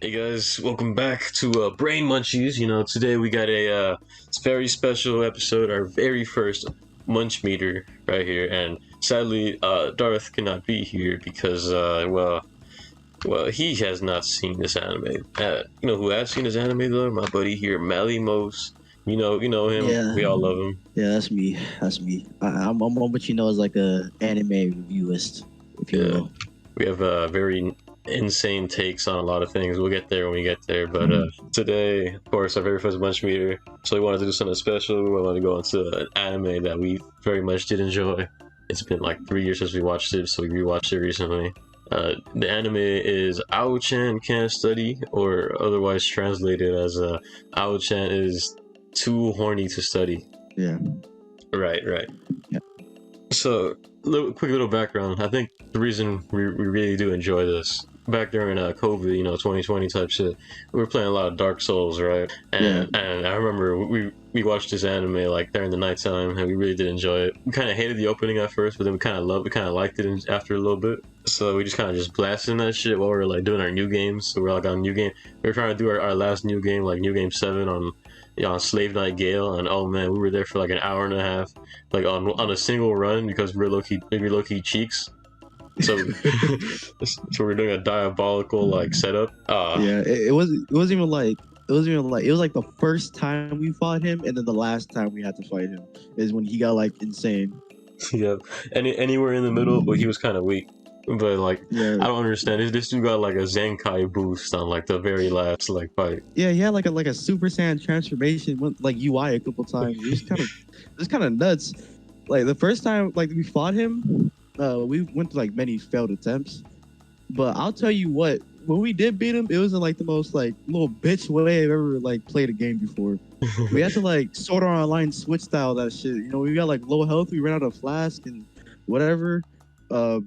Hey guys, welcome back to Brain Munchies. Today we got a very special episode, our very first Munch Meter right here. And sadly, Darth cannot be here because, well, he has not seen this anime. You know who has seen this anime though? My buddy here, Mally Mose. You know him. Yeah, We all love him. yeah, that's me. That's me. I'm what you know as like a anime reviewist, if you Yeah, will. we have very insane takes on a lot of things. We'll get there when we get there. But today, of course, our very first Munch Meter. So we wanted to do something special. We wanted to go into an anime that we very much did enjoy. It's been like 3 years since we watched it, so we rewatched it recently. The anime is Ao-chan Can't Study, or otherwise translated as Ao-chan is too horny to study. Yeah, Right. yeah, So, quick little background. I think the reason we really do enjoy this, back during COVID, 2020 type shit, we were playing a lot of Dark Souls, right? yeah, And I remember we watched this anime like during the nighttime, and we really did enjoy it. We kind of hated the opening at first, but then we kind of liked it after a little bit. So we just kind of just blasted that shit while we were like doing our new games. So we're like on new game. We were trying to do our last new game, like New Game 7 on. On Slave Night Gale, and oh man, we were there for like an hour and a half, like on a single run because we were low key cheeks. So, so we're doing a diabolical like setup. yeah. It was like the first time we fought him, and then the last time we had to fight him is when he got like insane. Yeah, anywhere in the middle, but he was kind of weak. But like, Yeah, I don't understand. This dude got like a Zenkai boost on like the very last like fight. yeah. He had like a Super Saiyan transformation, went like UI a couple times. It was kind of nuts. Like the first time like we fought him, we went through like many failed attempts. But I'll tell you what, when we did beat him, it was in like the most like little bitch way I've ever like played a game before. We had to like sort of online switch style that shit. You know, we got like low health, we ran out of flask and whatever. Uh,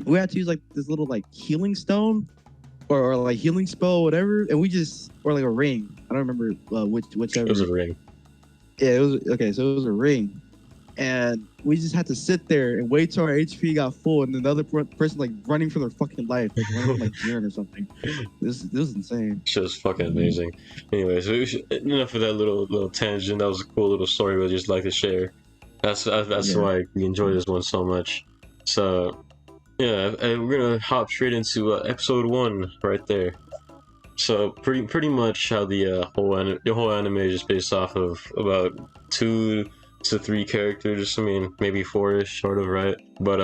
we had to use like this little like healing stone or like healing spell, whatever, and we just or like a ring. I don't remember whichever. It was a ring. Yeah, it was okay. So it was a ring, and we just had to sit there and wait till our HP got full, and then the other person like running for their fucking life, like running like Jiren or something. This is insane. Shit was fucking amazing. Anyways, enough of that little tangent. That was a cool little story we just like to share. That's Yeah, why we enjoy this one so much. So yeah, and we're gonna hop straight into episode 1 right there. So pretty much how the whole anime is just based off of about 2 to 3 characters. I mean, maybe 4ish, sort of, right? But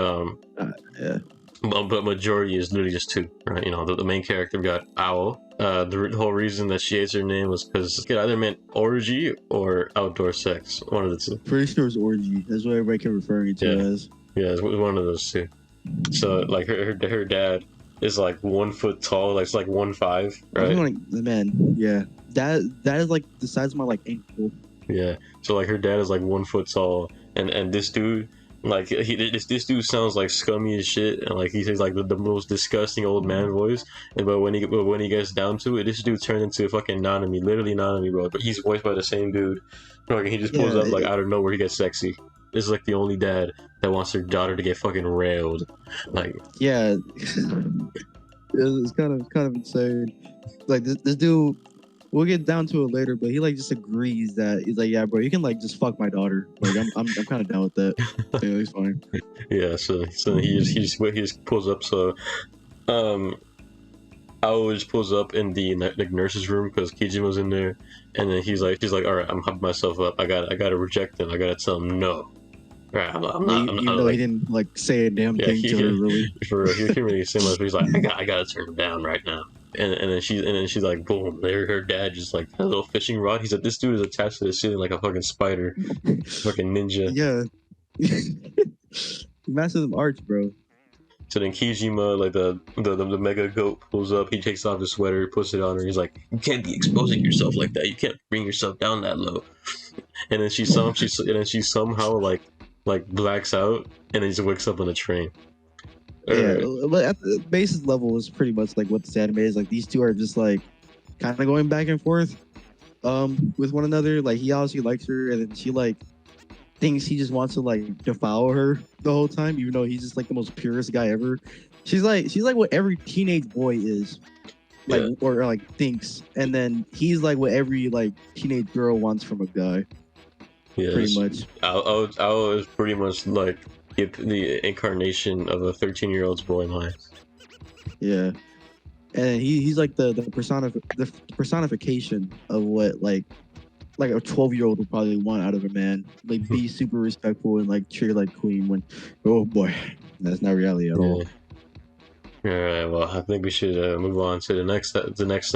yeah, but majority is literally just 2, right? The main character, we got Owl. The whole reason that she hates her name was because it either meant orgy or outdoor sex. One of the two. pretty sure it's orgy. That's what everybody kept referring to it Yeah. as. Yeah, it's one of those two. So like her dad is like 1 foot tall, like it's like 1'5", I'm right? like, man, yeah, that is like the size of my like ankle. Yeah. So like her dad is like 1 foot tall, and this dude, like this dude sounds like scummy as shit, and like he says like the most disgusting old man voice. But when he gets down to it, this dude turned into a fucking Nanami, literally Nanami, bro. But he's voiced by the same dude. Like he just pulls Yeah, up like out of nowhere, he gets sexy. This is like the only dad that wants their daughter to get fucking railed. Like, yeah. It's kind of insane. Like this dude, we'll get down to it later, but he like just agrees that he's like, yeah, bro, you can like just fuck my daughter. Like I'm kind of down with that. Yeah, it's fine. yeah. So he just pulls up. So, um, Ao just pulls up in the like nurse's room because Kijima's in there, and then she's like, all right, I'm hyping myself up. I gotta reject him. I gotta tell him no. Right, I'm not. Even though Like, he didn't like say a damn yeah, thing to her, really. for real, he can't really say much, but he's like, I gotta turn him down right now. And then she's like, boom, there her dad just like a little fishing rod. He's like, this dude is attached to the ceiling like a fucking spider, fucking ninja. Yeah. Massive arch, bro. So then Kijima, like the mega goat, pulls up. He takes off his sweater, puts it on her. He's like, "You can't be exposing yourself like that. You can't bring yourself down that low." And then she somehow like blacks out, and then just wakes up on a train. Yeah, Or, but at the basis level is pretty much like what this anime is. Like these two are just like kind of going back and forth with one another. Like he obviously likes her, and then she like thinks he just wants to like devour her the whole time, even though he's just like the most purest guy ever. She's like what every teenage boy is. like Yeah. or like thinks, and then he's like what every like teenage girl wants from a guy, Yeah, pretty much. I was pretty much like the incarnation of a 13-year-old's boy mind. Yeah, and he's like the personification of what like a 12-year-old would probably want out of a man. Like be super respectful and like treat her like queen. When oh boy, that's not reality at all. All right, well, I think we should move on to the next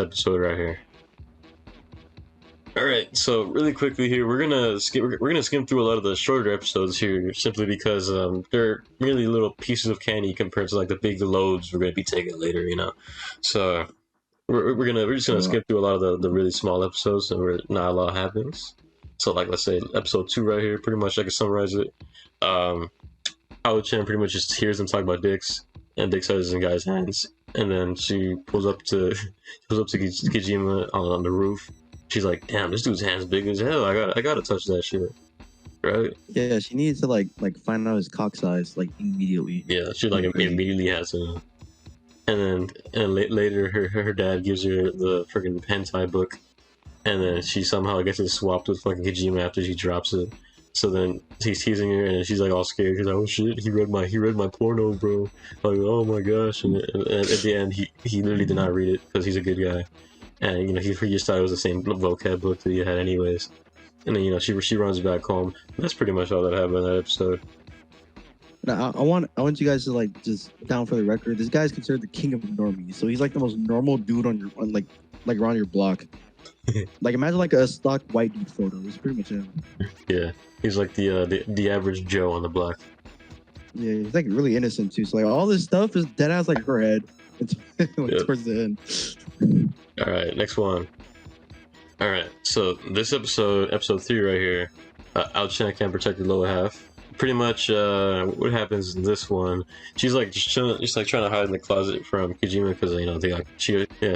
episode right here. All right, so really quickly here, we're gonna skim through a lot of the shorter episodes here, simply because they're really little pieces of candy compared to like the big loads we're gonna be taking later, you know. So we're just gonna skip through a lot of the really small episodes, and not a lot happens. So like, let's say episode 2 right here, pretty much I can summarize it. Ao-chan pretty much just hears them talk about dicks, and dick sizes in guys' hands, and then she pulls up to Kijima on the roof. She's like, "Damn, this dude's hand's big as hell. I gotta touch that shit." Right? Yeah, she needs to like find out his cock size like immediately. Yeah, she like immediately has to. And then later her dad gives her the freaking hentai book, and then she somehow gets it swapped with fucking Kijima after she drops it. So then he's teasing her, and she's like all scared. She's like, "Oh shit, he read my porno, bro." Like, oh my gosh! And at the end, he literally did not read it because he's a good guy, and you know he just thought it was the same vocab book that he had anyways. And then she runs back home. That's pretty much all that happened in that episode. Now, I want you guys to like just down for the record. This guy's considered the king of normies, so he's like the most normal dude on around your block. Like imagine like a stock white dude photo. It's pretty much him. Yeah, he's like the average Joe on the block. Yeah, he's like really innocent too. So like all this stuff is dead ass like her head. It's towards the end. All right, next one. All right, so this episode 3 right here, Ao-chan can't protect the lower half. Pretty much, what happens in this one? She's like just trying to hide in the closet from Kijima because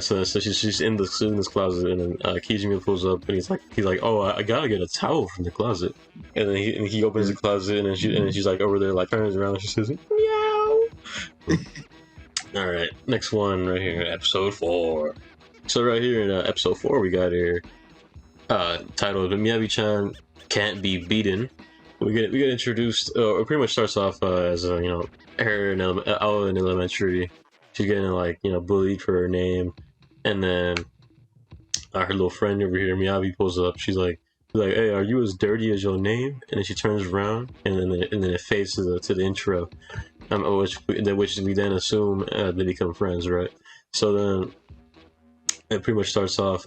So she's in this closet, and then Kijima pulls up, and he's like, "Oh, I gotta get a towel from the closet." And then he opens the closet, and then she's like over there, like turns around, and she says, "Meow." All right, next one right here, episode 4. So right here in episode 4, we got here titled "Miyabi-chan Can't Be Beaten." We get introduced. It pretty much starts off as her in elementary. She's getting like bullied for her name, and then her little friend over here, Miyabi, pulls up. She's like, "Hey, are you as dirty as your name?" And then she turns around, and then it fades to the intro, which we then assume they become friends, right? So then it pretty much starts off.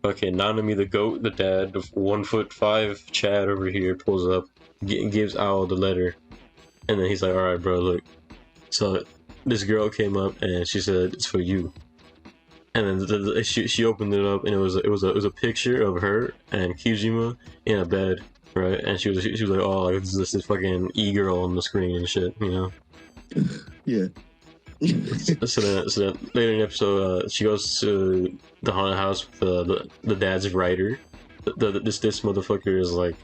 Okay, Nanami the goat, the dad of 1'5" Chad over here, pulls up, gives Owl the letter, and then he's like, "All right, bro, look." So this girl came up and she said, "It's for you." And then she opened it up, and it was a picture of her and Kijima in a bed, right? And she was like, "Oh, like this fucking e-girl on the screen and shit," Yeah. so then later in the episode, she goes to the haunted house with the dad's writer. This motherfucker is like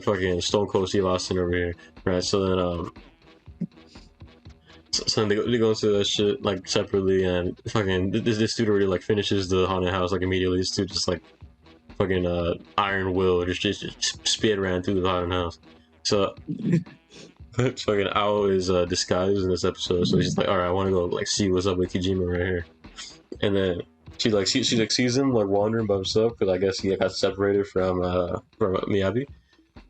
fucking Stone Cold Steve Austin over here, right? So then so then they go into that shit like separately, and fucking this dude already like finishes the haunted house like immediately. This dude just like fucking Iron Will just speed ran through the haunted house. So fucking Owl is disguised in this episode, so she's like, "All right, I want to go like see what's up with Kijima right here." And then she sees him like wandering by himself because I guess he got separated from Miyabi.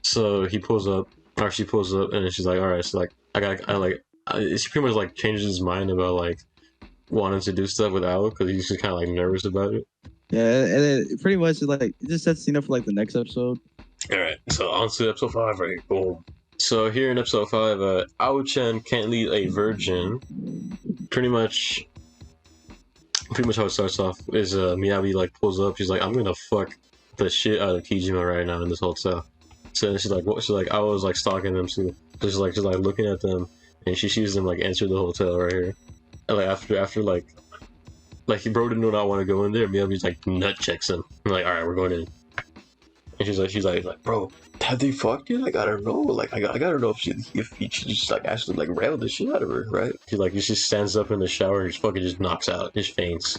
So she pulls up, and then she's like, "All right, so like she pretty much like changes his mind about like wanting to do stuff with Owl because he's just kind of like nervous about it." Yeah, and then pretty much like it just sets the scene up for like the next episode. All right, so on to episode 5 right here. Boom. So here in episode 5, Ao-chan can't lead a virgin. Pretty much how it starts off is Miyabi like pulls up. She's like, "I'm gonna fuck the shit out of Kijima right now in this hotel." So then she's like, I was like stalking them too. So she's like looking at them, and she sees them like enter the hotel right here. And like after like bro did not want to go in there. Miyabi's like nut checks him. I'm like, "All right, we're going in." And she's like, "Bro, have they fucked yet? Like, I don't know. Like, I gotta know if he just like actually like railed the shit out of her, right? She just stands up in the shower and just fucking just knocks out, just faints.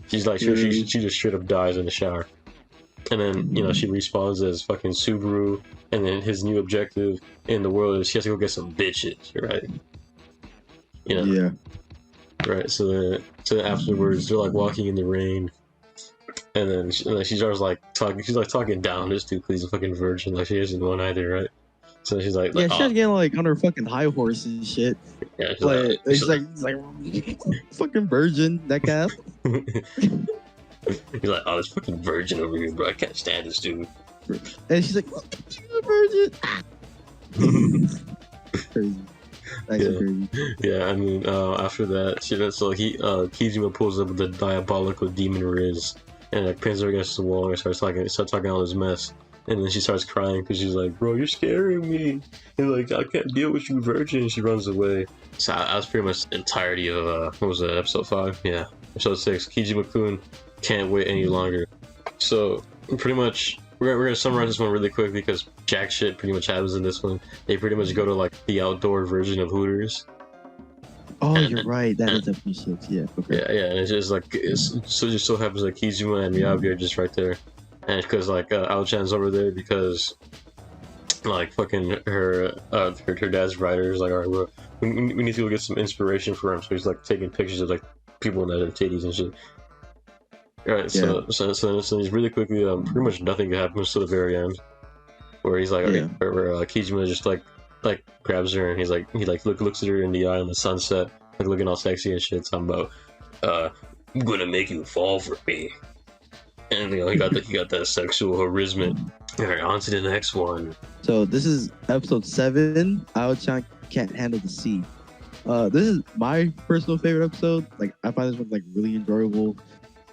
She's like, she just straight up dies in the shower. And then, she respawns as fucking Subaru, and then his new objective in the world is she has to go get some bitches, right? Yeah. Right. So then afterwards, they're like walking in the rain, and then she starts like talking. She's like talking down this dude because he's a fucking virgin. Like she isn't one either, right? So she's like, Yeah, she's getting like on her fucking high horse and shit. Yeah, she's like fucking virgin, that guy. He's like, oh, this fucking virgin over here, bro. I can't stand this dude. And she's like, oh, she's a virgin. Crazy. Crazy. Yeah, I mean, after that, Kizuma pulls up with the diabolical demon Riz and like pins her against the wall and starts talking all this mess. And then she starts crying because she's like, bro, you're scaring me. And like, I can't deal with you, virgin. And she runs away. So that was pretty much the entirety of, what was it, episode 5? Yeah, episode 6. Kijima-kun can't wait any longer. So, pretty much, we're gonna summarize this one really quickly because jack shit pretty much happens in this one. They pretty much go to like the outdoor version of Hooters. Oh, you're right. That is episode 6. Yeah. Okay. Yeah. And it's just like it just so happens like Kizuma and Miyabi are just right there, and because like Ao-chan's over there because like fucking her dad's writer is like, all right, we need to go get some inspiration for him. So he's like taking pictures of like people in their titties and shit. Alright, so he's really quickly, pretty much nothing happens to the very end, where he's like, where Kijima just like grabs her and he looks at her in the eye in the sunset, like looking all sexy and shit, talking about, I'm gonna make you fall for me, and he got that sexual harassment. Alright, on to the next one. So this is episode 7. Ao-chan can't handle the sea. This is my personal favorite episode. Like I find this one like really enjoyable.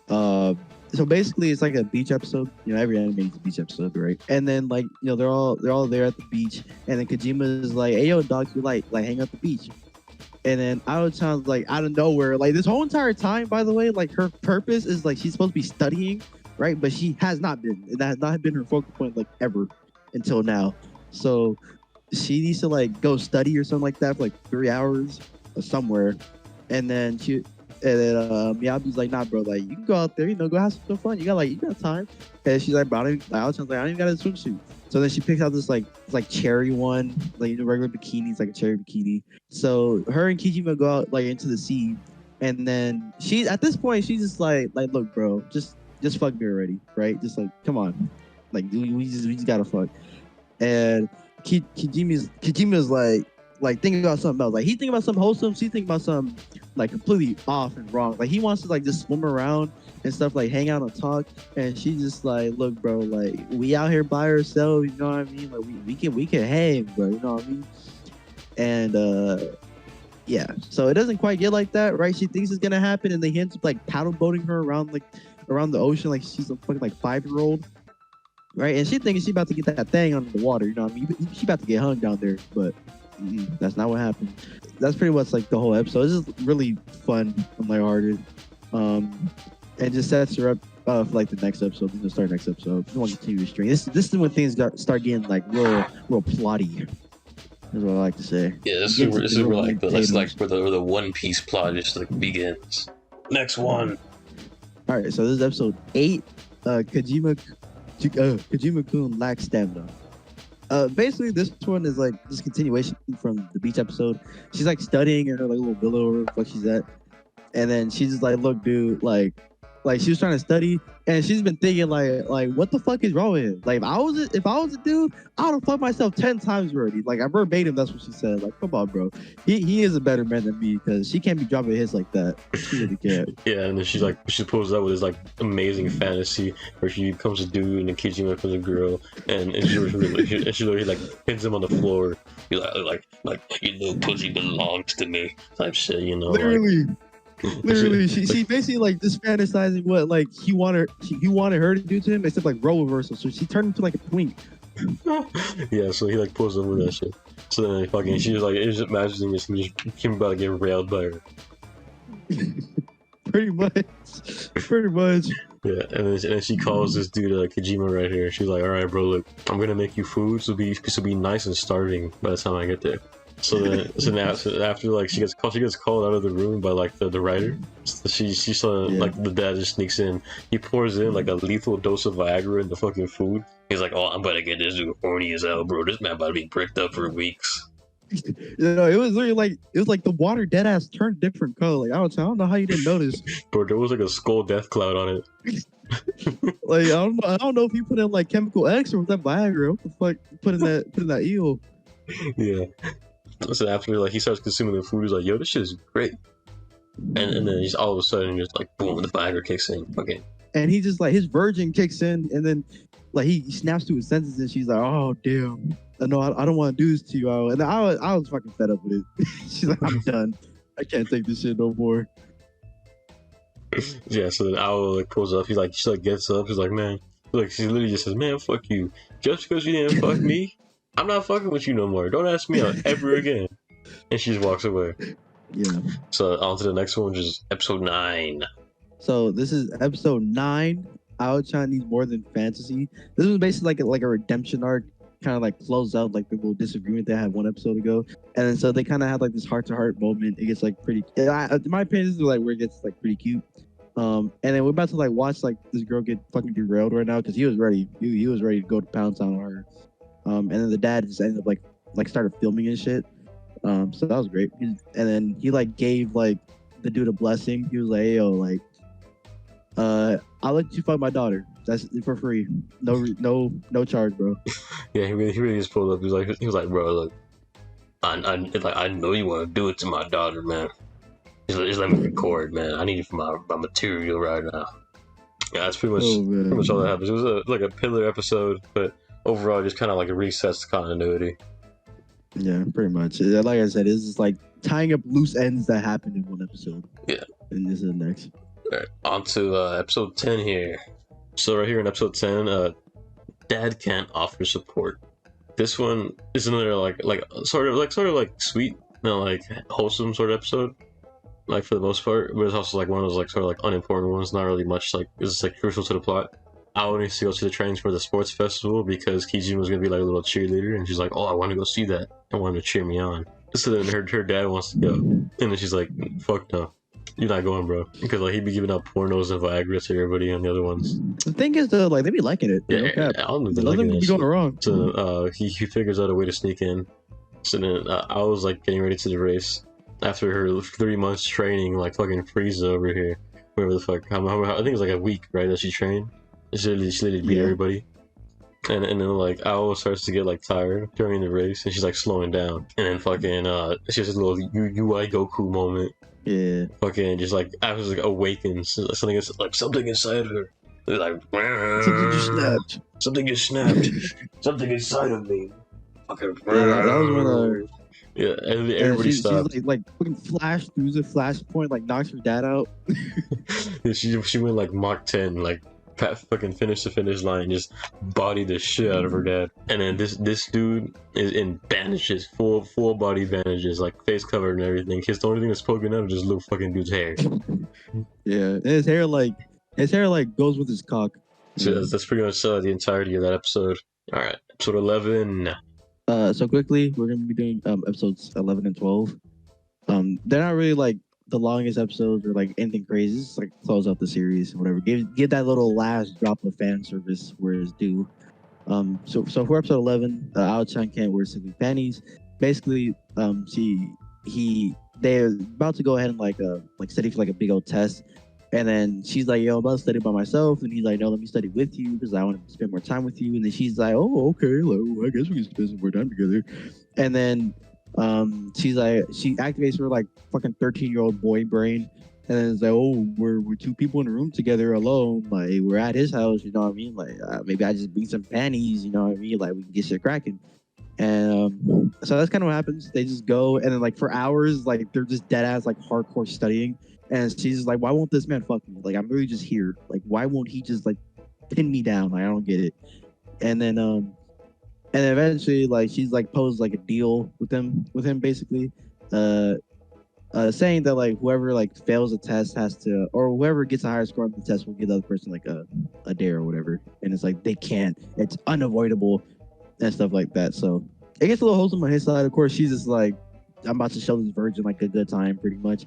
So basically it's like a beach episode. Every anime is a beach episode, right? And then like they're all there at the beach, and then Kojima is like, hey yo dog, you like hang out the beach. And then Ao-chan's like out of nowhere, like this whole entire time, by the way, like her purpose is like she's supposed to be studying, right? But she has not been, and that has not been her focal point like ever until now. So she needs to like go study or something like that for like 3 hours or somewhere. And then Miyabi's like, nah, bro, like you can go out there, go have some fun. You got time. And she's like, bro, Ao-chan's like, I don't even got a swimsuit. So then she picks out this like cherry one, like regular bikinis, like a cherry bikini. So her and Kijima go out like into the sea, and then at this point she's just like look, bro, just fuck me already, right? Just like, come on, like we just gotta fuck. And Kijima's like thinking about something else. Like he's thinking about something wholesome. She's thinking about something like completely off and wrong. Like he wants to like just swim around and stuff, like hang out and talk. And she's just like, look, bro, like we out here by ourselves. You know what I mean? Like we can hang, bro. You know what I mean? And yeah. So it doesn't quite get like that, right? She thinks it's gonna happen, and they ends up like paddle boating her around the ocean, like she's a fucking like 5-year-old. Right? And she thinks she's about to get that thing under the water. You know what I mean? She's about to get hung down there, but that's not what happened. That's pretty much like the whole episode. It's just really fun and lighthearted. And just sets her up for like the next episode. We're gonna start next episode. We want to continue the stream. This is when things start getting like real plotty. That's what I like to say. Yeah, this is where like the One Piece plot just like begins. Next one. All right, so this is episode 8. Kojima-kun lacks stamina. Basically, this one is like this continuation from the beach episode. She's like studying in her like little villa or wherever the fuck she's at, and then she's just like, look, dude, like she was trying to study, and she's been thinking like what the fuck is wrong with him? Like if I was a dude, I would have fucked myself 10 times already. Like I verbatim, that's what she said. Like, come on, bro, he is a better man than me, because she can't be dropping hits like that. She really can't. Yeah, and then she pulls up with this like amazing fantasy where she becomes a dude and then Kijima becomes a girl, and she literally like hits him on the floor. He's like your little pussy belongs to me type shit, Literally. Literally, she basically like just fantasizing what like he wanted her to do to him, except like role reversal. So she turned into like a twink. Yeah, so he like pulls up with that shit. So then she was like, it's just imagining this, and just him about to get railed by her. Pretty much. Pretty much. Yeah, and then she calls this dude Kojima right here. She's like, "All right, bro, look, I'm gonna make you food. So be nice and starving by the time I get there." So after like she gets called out of the room by like the writer. So she saw like the dad just sneaks in. He pours in like a lethal dose of Viagra in the fucking food. He's like, "Oh, I'm about to get this dude horny as hell, bro. This man about to be bricked up for weeks." You know, it was literally like the water dead ass turned different color. Like I don't know how you didn't notice. Bro, there was like a skull death cloud on it. Like I don't know if you put in like chemical X or was that Viagra. What the fuck? Put in that eel. Yeah. So after like he starts consuming the food, he's like, "Yo, this shit is great," and then he's all of a sudden just like boom, the Viagra kicks in. Okay. And he just like his virgin kicks in, and then like he snaps to his senses, and she's like, "Oh damn, no, I don't want to do this to you." And I was fucking fed up with it. She's like, "I'm done. I can't take this shit no more." Yeah. So then Owl like pulls up. She gets up. She's like, "Man," like she literally just says, "Man, fuck you. Just because you didn't fuck me, I'm not fucking with you no more. Don't ask me out ever again." And she just walks away. Yeah. So on to the next one, which is episode 9. So this is episode 9. Ao-chan needs more than fantasy. This was basically like a redemption arc, kind of like closed out like the little disagreement they had one episode ago, and then so they kind of had like this heart-to-heart moment. It gets like pretty. In my opinion, this is like where it gets like pretty cute. And then we're about to like watch like this girl get fucking derailed right now because he was ready. He was ready to go to pound town on her. And then the dad just ended up like started filming and shit. So that was great. And then he like gave like the dude a blessing. He was like, "Hey, yo, like, I'll let you fuck my daughter. That's for free. No charge, bro." Yeah, he really just pulled up. He was like, "Bro, look, I know you want to do it to my daughter, man. Just let me record, man. I need it for my material right now." Yeah, that's pretty much all that happens. It was like a pillar episode, but overall, just kind of like it resets the continuity. Yeah, pretty much. Like I said, it's just like tying up loose ends that happened in one episode. Yeah. And this is the next. All right, on to episode 10 here. So right here in episode 10, Dad can't offer support. This one is another like sort of like sweet, like wholesome sort of episode. Like for the most part, but it's also like one of those like sort of like unimportant ones. Not really much like it's like crucial to the plot. Ao needs to go to the trains for the sports festival because Kijun was gonna be like a little cheerleader, and she's like, "Oh, I want to go see that. I want him to cheer me on." So then her dad wants to go, and then she's like, "Fuck no, you're not going, bro," because like he'd be giving out pornos and Viagra to everybody on the other ones. The thing is though, like they be liking it. Yeah, nothing would be going wrong. So he figures out a way to sneak in. So then I was like getting ready to the race after her 3 months training, like fucking Frieza over here, whatever the fuck. I think it was like a week, right, that she trained. She literally beat everybody. And then like Owl starts to get like tired during the race, and she's like slowing down. And then fucking she has a little UI Goku moment. Yeah. Fucking just like I was like awakens something inside of her. It's like Something just snapped. Something just snapped. Something inside of me. Fucking that was when yeah, everybody stopped. She's like fucking flash through the flashpoint, like knocks her dad out. Yeah, she went like Mach 10, like fucking finish the finish line, just bodied the shit out of her dad. And then this dude is in bandages, full body bandages, like face covered and everything. The only thing that's poking out is just little fucking dude's hair. Yeah, and his hair like goes with his cock. So that's pretty much the entirety of that episode. All right, episode 11. So quickly, we're gonna be doing episodes 11 and 12. They're not really like the longest episodes or like anything crazy. It's like close out the series or whatever. Give that little last drop of fan service where it's due. So for episode 11, Ao-chan can't wear silly panties. Basically, they're about to go ahead and like study for like a big old test. And then she's like, "Yo, I'm about to study by myself." And he's like, "No, let me study with you because I want to spend more time with you." And then she's like, "Oh, okay. Well, I guess we can spend some more time together." And then she's like, she activates her like fucking 13-year-old boy brain. And then it's like, "Oh, we're two people in a room together alone. Like, we're at his house. You know what I mean? Like, maybe I just bring some panties. You know what I mean? Like, we can get shit cracking." And so that's kind of what happens. They just go, and then like for hours, like they're just dead ass like hardcore studying. And she's just like, "Why won't this man fuck me? Like, I'm really just here. Like, why won't he just like pin me down? Like, I don't get it." And then eventually, like, she's like posed like a deal with him basically. saying that like whoever like fails a test has to, or whoever gets a higher score on the test will give the other person like a dare or whatever, and it's like they can't, it's unavoidable and stuff like that. So it gets a little wholesome on his side. Of course, she's just like, I'm about to show this virgin like a good time, pretty much.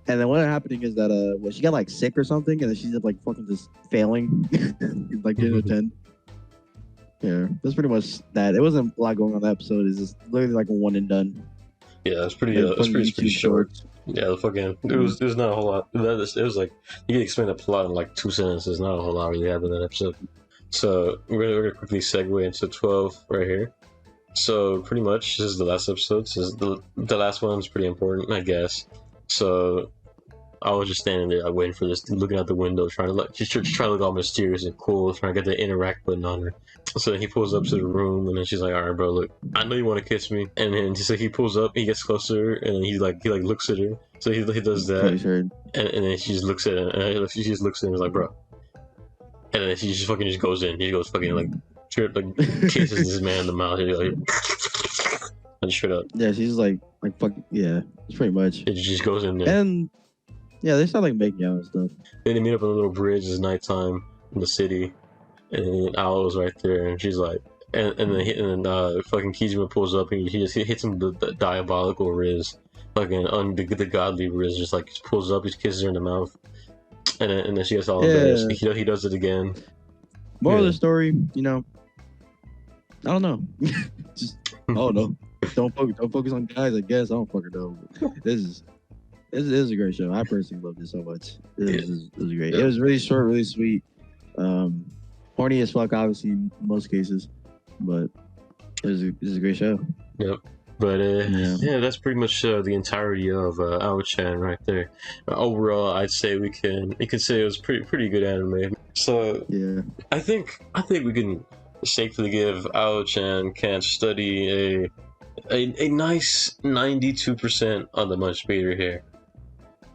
And then what ended up happening is that well, she got like sick or something, and then she's like fucking just failing, like didn't attend. Yeah, that's pretty much that. It wasn't a lot going on that episode. It's just literally like a one and done. Yeah, it's pretty. Like, It's pretty short. shorts. Yeah, the fucking it was not a whole lot. It was like you can explain the plot in like 2 sentences. Not a whole lot really happened in that episode. So we're gonna quickly segue into 12 right here. So pretty much this is the last episode. This is the last one's pretty important, I guess. So I was just standing there, like, waiting for this, looking out the window, trying to look, just trying to look all mysterious and cool, trying to get the interact button on her. So he pulls up to the room, and then she's like, "All right, bro, look, I know you want to kiss me." And then so he pulls up, he gets closer, and then he looks at her. So he does that, and then she just looks at him, and she just looks at him, and is like, "Bro," and then she just fucking just goes in. He goes fucking like kisses this man in the mouth, and he's like, and straight up. Yeah, she's like fuck yeah, it's pretty much. It just goes in there. And yeah, they start like making out and stuff. Then they meet up on a little bridge. It's nighttime in the city, and Aloe's right there, and she's like, and then fucking Kijima pulls up, and he just hits him with the diabolical Riz, fucking the godly Riz, just like pulls up, he kisses her in the mouth, and then she gets all embarrassed. He does it again. Moral of the story, you know, I don't know. Just I don't know. Don't focus on guys. I guess I don't fucking know. This is a great show. I personally loved it so much. It was great. It was really short, really sweet. Horny as fuck, obviously, in most cases, but it was a great show. Yep. But yeah, that's pretty much the entirety of Ao-chan right there. Overall, I'd say we can say it was pretty good anime. So yeah, I think we can safely give Ao-chan Can't Study a nice 92% on the Munch Meter here.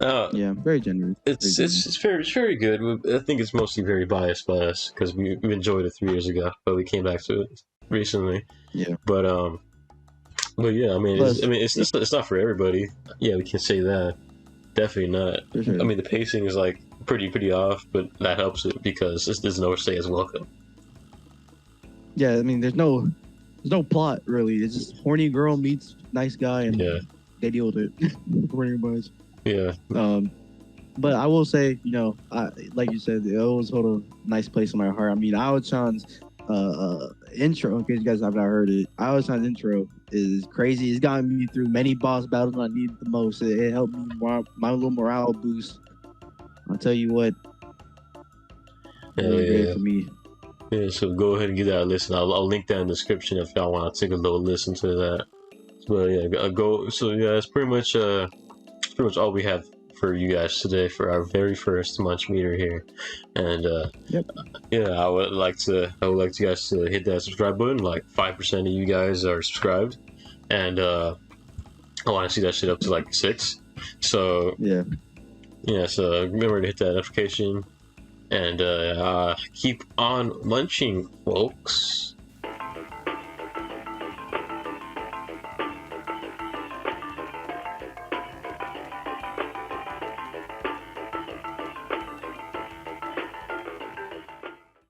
Yeah, very generous. It's very good. I think it's mostly very biased by us because we enjoyed it 3 years ago, but we came back to it recently. Yeah. But yeah, I mean, it's not for everybody. Yeah, we can say that. Definitely not. For sure. I mean, the pacing is like pretty off, but that helps it because there's no say as welcome. Yeah, I mean, there's no plot really. It's just horny girl meets nice guy, and they deal with it. Horny boys. Yeah. But I will say, you know, like you said, it always hold a nice place in my heart. I mean, Ao-chan's intro, in case you guys have not heard it, Ao-chan's intro is crazy. It's gotten me through many boss battles when I needed the most. It helped me my little morale boost. I'll tell you what. Really great for me. Yeah, so go ahead and give that a listen. I'll link that in the description if y'all want to take a little listen to that. But yeah, go. So yeah, it's pretty much all we have for you guys today for our very first Munch Meter here. And yeah, I would like you guys to hit that subscribe button. Like 5% of you guys are subscribed, and I want to see that shit up to like 6. So yeah. So remember to hit that notification, and keep on munching, folks.